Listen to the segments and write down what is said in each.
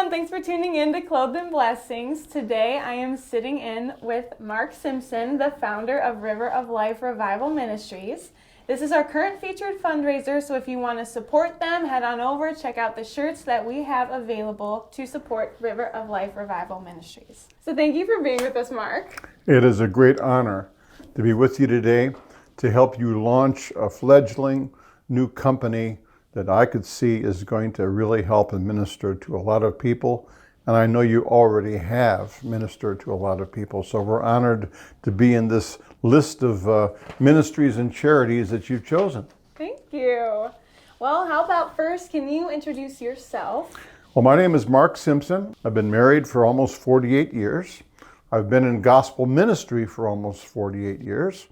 everyone. Thanks for tuning in to Clothed in Blessings. Today I am sitting in with Mark Simpson, the founder of River of Life Revival Ministries. This is our current featured fundraiser, so if you want to support them, head on over, check out the shirts that we have available to support River of Life Revival Ministries. So thank you for being with us, Mark. It is a great honor to be with you today to help you launch a fledgling new company that I could see is going to really help and minister to a lot of people. And I know you already have ministered to a lot of people. So we're honored to be in this list of ministries and charities that you've chosen. Thank you. Well, how about first, can you introduce yourself? Well, my name is Mark Simpson. I've been married for almost 48 years. I've been in gospel ministry for almost 48 years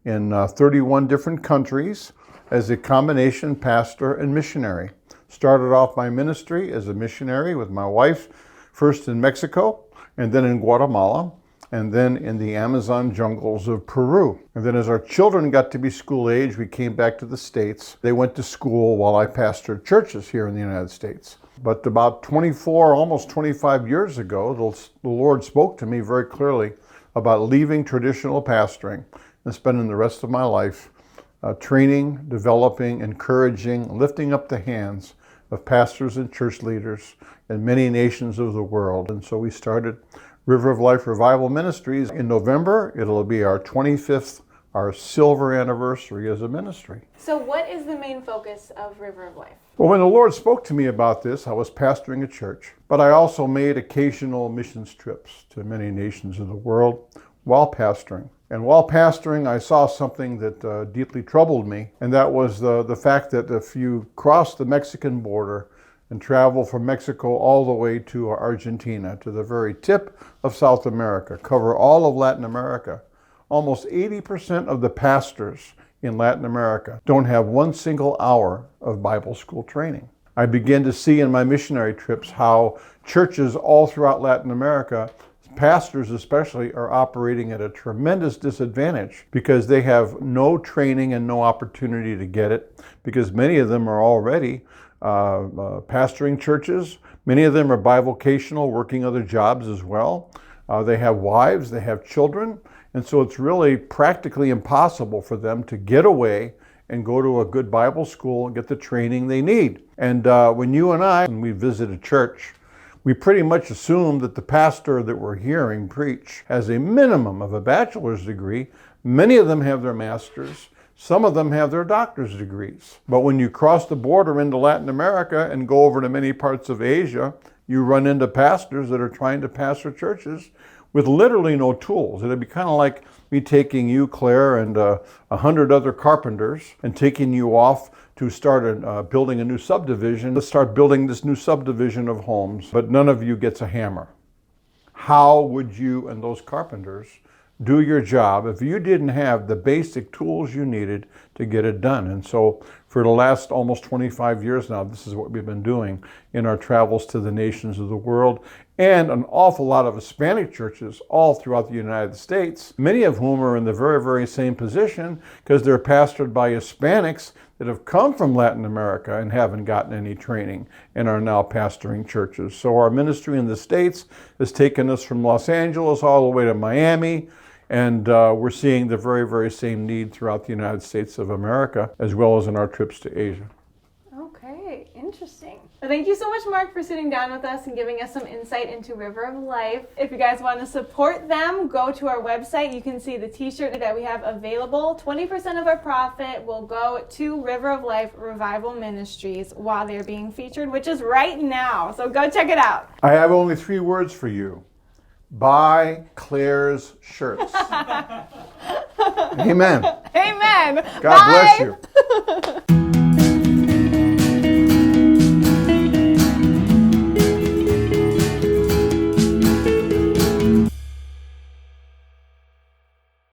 in 31 different countries as a combination pastor and missionary. Started off my ministry as a missionary with my wife, first in Mexico, and then in Guatemala, and then in the Amazon jungles of Peru. And then as our children got to be school age, we came back to the States. They went to school while I pastored churches here in the United States. But about 24, almost 25 years ago, the Lord spoke to me very clearly about leaving traditional pastoring and spending the rest of my life training, developing, encouraging, lifting up the hands of pastors and church leaders in many nations of the world. And so we started River of Life Revival Ministries in November. It'll be our 25th, our silver anniversary as a ministry. So what is the main focus of River of Life? Well, when the Lord spoke to me about this, I was pastoring a church, but I also made occasional missions trips to many nations of the world while pastoring. And while pastoring, I saw something that deeply troubled me, and that was the fact that if you cross the Mexican border and travel from Mexico all the way to Argentina, to the very tip of South America, cover all of Latin America, almost 80% of the pastors in Latin America don't have one single hour of Bible school training. I began to see in my missionary trips how churches all throughout Latin America, pastors especially, are operating at a tremendous disadvantage because they have no training and no opportunity to get it, because many of them are already pastoring churches. Many of them are bivocational, working other jobs as well. They have wives, they have children, and so it's really practically impossible for them to get away and go to a good Bible school and get the training they need. And when you and I, when we visit a church, we pretty much assume that the pastor that we're hearing preach has a minimum of a bachelor's degree. Many of them have their master's. Some of them have their doctor's degrees. But when you cross the border into Latin America and go over to many parts of Asia, you run into pastors that are trying to pastor churches with literally no tools. It'd be kind of like me taking you, Claire, and 100 other carpenters and taking you off to start building a new subdivision. Let's start building this new subdivision of homes, but none of you gets a hammer. How would you and those carpenters do your job if you didn't have the basic tools you needed to get it done? And so for the last almost 25 years now, this is what we've been doing in our travels to the nations of the world, and an awful lot of Hispanic churches all throughout the United States, many of whom are in the very, very same position because they're pastored by Hispanics that have come from Latin America and haven't gotten any training and are now pastoring churches. So our ministry in the States has taken us from Los Angeles all the way to Miami, and we're seeing the very, very same need throughout the United States of America, as well as in our trips to Asia. Okay, interesting. Well, thank you so much, Mark, for sitting down with us and giving us some insight into River of Life. If you guys want to support them, go to our website. You can see the t-shirt that we have available. 20% of our profit will go to River of Life Revival Ministries while they're being featured, which is right now. So go check it out. I have only 3 words for you. Buy Claire's shirts. Amen. Amen. God bless you.